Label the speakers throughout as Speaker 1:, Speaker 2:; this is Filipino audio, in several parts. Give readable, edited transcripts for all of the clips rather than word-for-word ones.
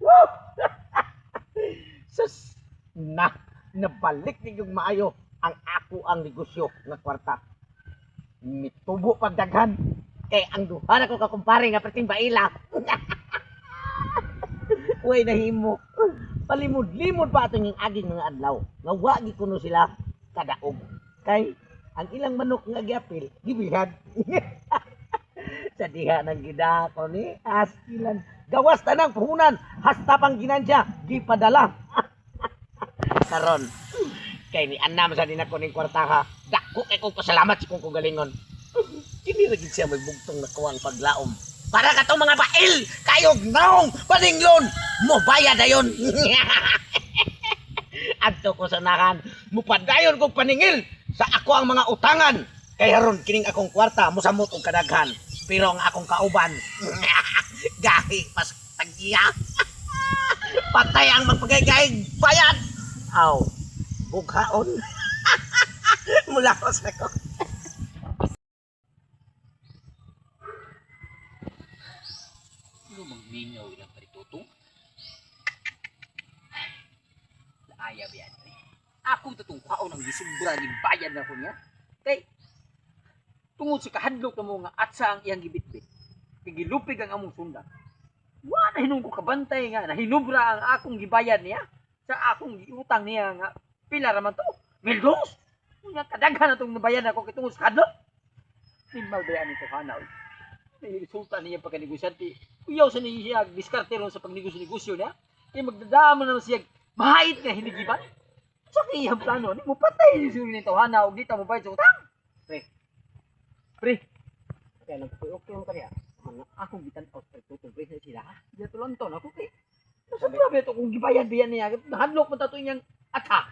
Speaker 1: Woo! Sus! Nabalik ninyong maayo ang ako ang negosyo nga kwarta. Mitubo pagdaghan. Kay ang duha na ko kakumpare nga perting baila. Uy, nahimo. Palimod-limod pa atong yung aging mga adlaw. Nga wagi kuno sila kadaog. Kay ang ilang manok nga giapil, gibilad. Sa diha ng gidako ni askilan. Gawas tanang puhunan, hasta pang ginansya, gipadala. Karon, kay ni anam sa din ako ning kwartaha. Dako kay kong pasalamat sa kong kugalingon. Kini ra gid siya may bugtong nakuha ang paglaom. Para ka mga bail, kayog naong paninglon, mo bayad dayon. Adto ko sa nakan, mupadayon kong paningil sa ako ang mga utangan. Kay haron kining akong kwarta mosamot og kadaghan. Pero ang akong kauban, gahi pas tagiya. Patay ang magpagay-gay bayad. Aw, bughaon. Mula ko sa ko.
Speaker 2: Ano magmingaw ilang paritutong? Ayaw yan. Ako itong kwaon ang gisubra ni bayan na ko niya. Kay, tungod sa kahadlok na mo nga at sa ang iyang gibitbit. Kigilupig ang among sundan. Wa na hinong ko kabantay nga na hinubra ang akong gibayan niya. Sa akong giutang niya nga pila raman to. Mildos! Nga kadaghan na itong nabayan ako kitungod sa kahadlok. Timbal ba yan ito hanaw? Resulta niya pagka-negosyante. Uyaw sa niya siya, diskarte ron sa pagnegosyo niya. Kaya magdadama naman siya, mahait nga hinigiban. Sa kiyang plano, ni mo patay ni siya nito, hana, o dito mo bayad sa utang. Pre. Kaya nagpuyok yung kanya. Akong gitan out, pre, tutong pre sa sila. Dito lang to, ako kay. Sabi ba ito kung gibayad biyan niya, nahanlok mo tato niyang atha.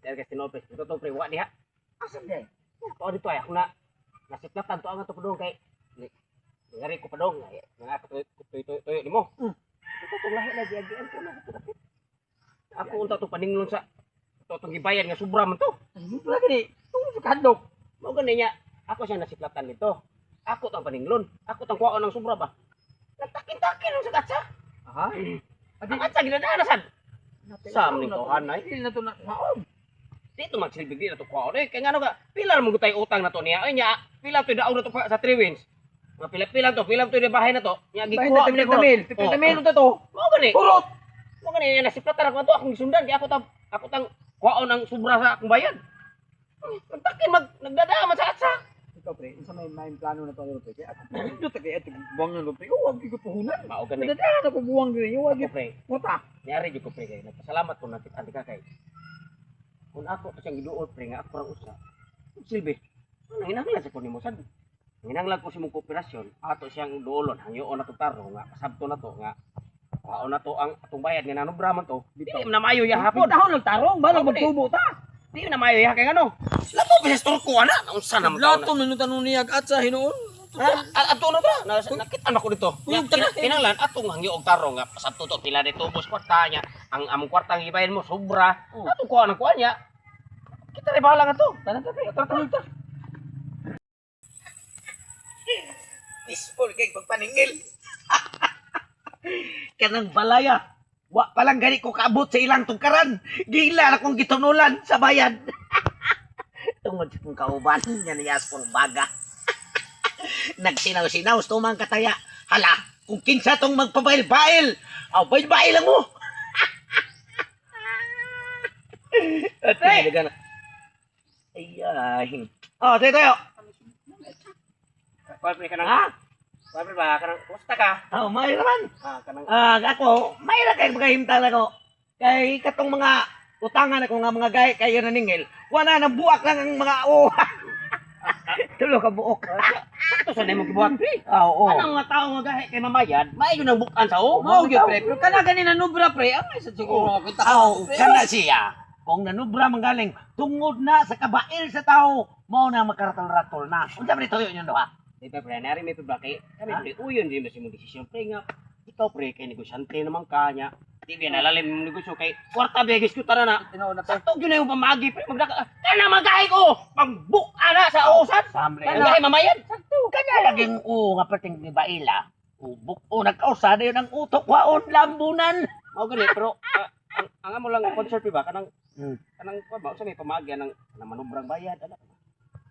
Speaker 2: Kaya kasi tinopres, ito to pre, wak niya. Asam niya. Ito dito ay, ako na, nasiplatan to ang ito po doon kay, ngari ko pa dong, nga ako tuyo ni mo. Ito itong lahi na diagian ko na. Ako unta itong paninglon sa itong gibayan nga sobra man to. Ano lagi ni? Itong sa kadlok. Mao gani niya, ako siya nasiplatan nito. Ako itong paninglon. Ako itong kuwaon ng sobra ba? Nagtakin-takin ang sa katsa. Aha. Ang katsa ginadaan na sad. Sam ni to hanay. Dili na to na kuwaon. Dito magsilbig di na to kuwaon. Kaya nga ano ka, pila mo gutay utang na to niya. Ay niya, pila to daon na to sa 3 wins. Mga pila to yung bahay na to. Nya gikuha ko ni Tamil. Tamil to to. Mo gani. Kurot. Mo gani na siplatan ako to akong sundan kay ako tang kuwaon ang sobra sa akong bayan. Takin nagdadama sa atsa. Ikaw pre, unsa may plano na to pre? Kay ako. Dito kay ato buwang na pre. Wag gyud ko puhunan. Mao gani. Nagdadama ako buwang gyud. Wag gyud pre. Muta. Nyari gyud ko pre kay nagpasalamat ko natin anti ka kay. Kung ako pa siyang giduol pre nga ako ra usa. Silbi. Ano hinahanglan sa kunimo sad? Hinanglan ko si mong kooperasyon, ato siyang doolon, hangyoon na to taro, nga kasabto na to, nga kaon na to ang atong bayad, nga nanubraman to, di na mayo ya hapon. Dahon ng tarong, balang magtubo ta. Di na mayo ya, kaya ano, lato bisis turko na, naunsa na mo ta. Lato na tanong niya at sa hinoon. Ato na ta, nakita na ko dito. Hinanglan, atong hangyoong taro, nga kasabto to, pila dito, bus kwarta niya, ang among kwarta ang ibayan mo, sobra, atong kuha ng kuha niya. Kita rin bahala nga to, tanang ta. Peaceful kay pagpaningil. Kanang balaya. Wa palang gani ko kaabot sa ilang tungkaran. Gila na kong gitunulan sa bayan. Tungod sa kong kauban, yan niyas kong baga. Nagsinaw-sinaw sa tumang kataya. Hala, kung kinsa tong magpabail-bail. Aw, bail-bail lang mo. Ate! Ayahin. Oh, tayo. Pwede ka nang ha? Pwede ba? Kumusta ka? Oo, may naman. Ako, may na kayo magahimtal ako. Kay katong mga utangan ako nga mga gay kayo naningil. Wala nang buwak lang ang mga tulo ka buok. Sakto sa nimo gibuhat, pre. Oo. Anong mga tao nga gahi kay mamayad, maayo nang bukan sa o. Mao gyud pre. Pero kana gani nanubra pre, amay sa siguro kita. Kana siya. Kung nanubra manggaling tungod na sa kabail sa tao, mao na makaratol-ratol na. Unsa man itoyo nyo duha? Diba pre, nari may pibake, kami pre, uyon din mo si mong desisyon pre nga, ikaw pre, kay negosyante naman kanya, di ba nalalim mong negosyo kay, kwarta begis ko tara na, sakto yun na yung pamagi pre, magdaka, kana magahay ko, pagbuka na sa usan, magahay mamayad, sakto, kana laging nga perting ni Baila,
Speaker 1: Ubok o nagkausada yun ang utok waon lambunan.
Speaker 3: Mao gani pero ang amo lang concert ba kanang
Speaker 1: Hmm.
Speaker 3: kanang kuan ba sa may pamagya ng manubrang bayad ana.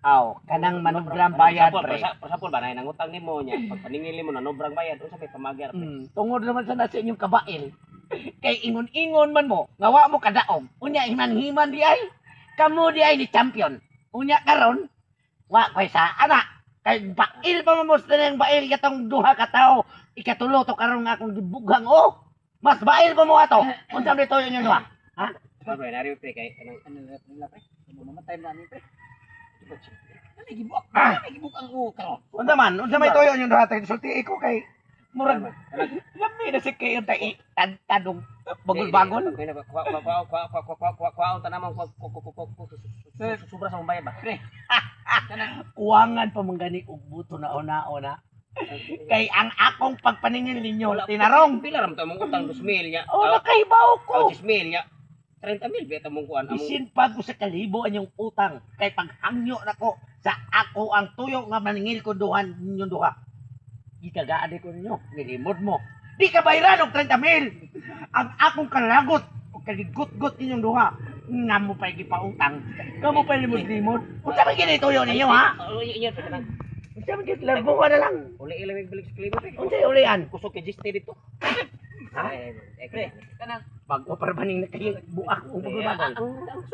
Speaker 1: Aw, kanang manugrang bayad pre.
Speaker 3: Pasapol ba na nangutang nimo nya pag paningili mo na nobrang bayad unsa may pamagya pre.
Speaker 1: Tungod naman sa nasa inyong kabail. Kay ingon-ingon man mo, ngawa mo kadaog. Unya himan-himan di ay. Kamu di ay ni champion. Unya karon, wa koy sa ana. Kay bail pa mo sa nang bail katong duha ka tawo. Ikatulo to karon nga akong gibughang oh. Mas bail pa mo ato. Unsa dito inyo duha? Ha?
Speaker 3: Pre nari pre kay kanang
Speaker 2: Ano na pre? Ano mamatay na ni pre? Ano gibuk? Ano gibuk ang karon?
Speaker 1: Unsa man? Unsa may toyo inyo duha tay sulti ko kay murag lami na si kayo tay tadong bagol-bagol.
Speaker 3: Kuwaon ta naman sobra sa bayad ba pre.
Speaker 1: Kuwangan pa manggani og buto na una-una. Kay ang akong pagpaningil ninyo tinarong.
Speaker 3: Pila ram ta mong utang 2,000 nya.
Speaker 1: Oh, nakahibaw ko.
Speaker 3: 10,000 nya. 30,000 beta mong kuan among
Speaker 1: Isin pa ko sa kalibo anyong utang. Kay paghangyo nako sa ako ang tuyo nga maningil ko duhan ninyo duha. Gitagaan ko ninyo, nilimod mo. Di ka bayran og 30,000. Ang akong kalagot o kaligot-got ninyong duha. Nga mo pa gipautang. Kamo pa limod-limod. Unsa man gini tuyo ninyo ha?
Speaker 3: Iyan pa kanang
Speaker 1: Unsa man gini larbo na lang.
Speaker 3: uli ilang balik sa klima pre.
Speaker 1: Unsa ulian?
Speaker 3: Kusog kay Giste dito.
Speaker 1: Ha?
Speaker 3: Pre, kanang
Speaker 1: Bago para baning nakayo buak o bagol.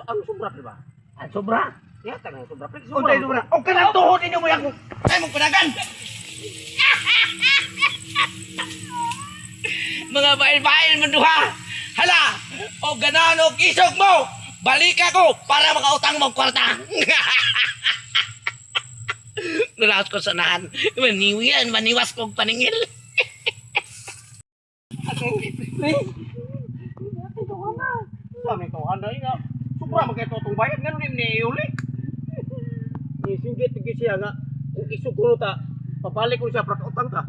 Speaker 3: ang sobra pre ba?
Speaker 1: Ang sobra.
Speaker 3: Ya tanang sobra pre.
Speaker 1: Unsa sobra? O kanang tuhod ninyo mo yang ay mong panagan. Mga bail-bail man duha. Hala, o ganan og isog mo. Balik ako para makautang mo kwarta. Nulaot ko sa nahan. Maniwian, maniwas kong paningil.
Speaker 3: Kami to handa nga. Sobra magay to tong bayad ngano ni uli. Ni singgit gi siya nga kung isog ko ta pabalik ko siya para utang ka.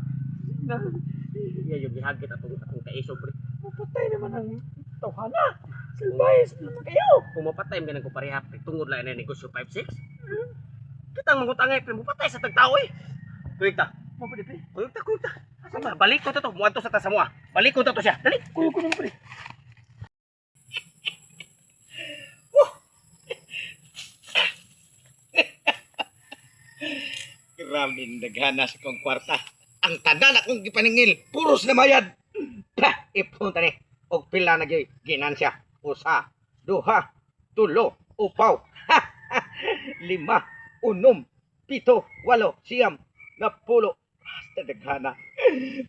Speaker 3: Iya yung gihagit atong kaisog pre.
Speaker 1: Patay naman ang tawhana. Salbayas naman kayo.
Speaker 3: Kung mapatay mo ko pareha pre tungod lang na negosyo 5-6. Kita ang mangutangay pre mapatay sa tagtao eh. Kuy ta.
Speaker 1: Mo pa pre.
Speaker 3: Kuy ta. Asa balik ko to muadto sa ta sa mua. Balik ko to siya. Dali.
Speaker 1: Kuyo ko pre. Grabe naghanas kong kwarta. Ang tanan akong gipaningil, puros na mayad. Pa, ipunta ni. Og pila na ginansya. Usa, duha, tulo, upaw. 5, 6, 7, 8, 9, 10. Basta daghana.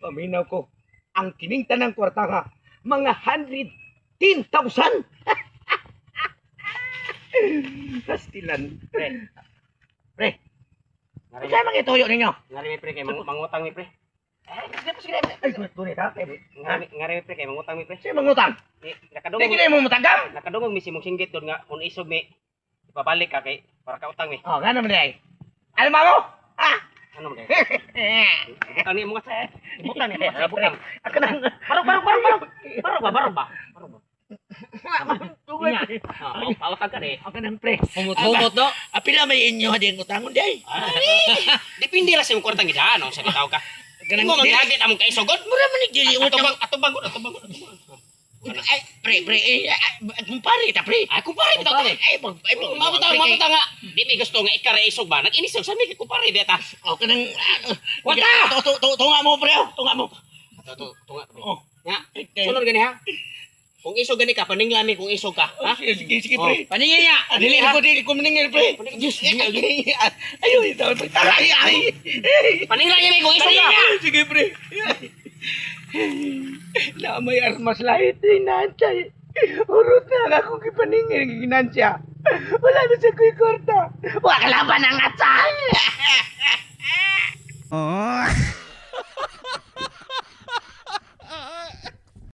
Speaker 1: Paminaw ko, ang kining tanang kwarta nga, mga 110,000. Pastilan. Pre. Ano sa mga ituyo ninyo?
Speaker 3: Ngari mi pre kay mangutang mi pre.
Speaker 1: Ay, tunay ha?
Speaker 3: Ngari mi pre kay mangutang mi pre.
Speaker 1: Sino mangutang?
Speaker 3: Nakadungog.
Speaker 1: Hindi na mo matagam.
Speaker 3: Nakadungog mi si mong singgit doon nga kung isog mi ipabalik ka kay para ka utang mi.
Speaker 1: Oh, gano'n mo day. Alam mo? Ha?
Speaker 3: Ano mo kay? Utang ni mo nga. Utang ni mo.
Speaker 1: Ako nang...
Speaker 3: Barog ba?
Speaker 1: Tugod.
Speaker 3: Pautang ka ni.
Speaker 1: Ako nang pre.
Speaker 3: Humot no?
Speaker 1: Apila may inyo din utangon day.
Speaker 3: Depende ra sa imong kwartang gidaan no sa bitaw ka.
Speaker 1: Ganang
Speaker 3: Mo maghagit among kaisogod.
Speaker 1: Mura man nagdili utang.
Speaker 3: Atubang.
Speaker 1: Ay, pre, kumpare ta pre.
Speaker 3: Ay kumpare bitaw. Mabutaw nga. Di mi gusto nga ikara isog ba? Nag-inisog sa mi kumpare beta.
Speaker 1: O kanang wata. Tunga mo pre. Tunga mo.
Speaker 3: Tunga.
Speaker 1: Oh.
Speaker 3: Nga. Sunod gani ha. Kung isog gani ka paninglan mi kung isog ka, ha?
Speaker 1: Sige pre.
Speaker 3: Paningin niya.
Speaker 1: Dili ko meningil pre. Diyos. Ayo ito. Ay.
Speaker 3: Paninglan niya mi kung isog ka.
Speaker 1: Sige pre. Na may armas lahit din nansya. Urot na akong kipaningin ginansya. Wala na sa kuy korta. Wala ba nang atsay?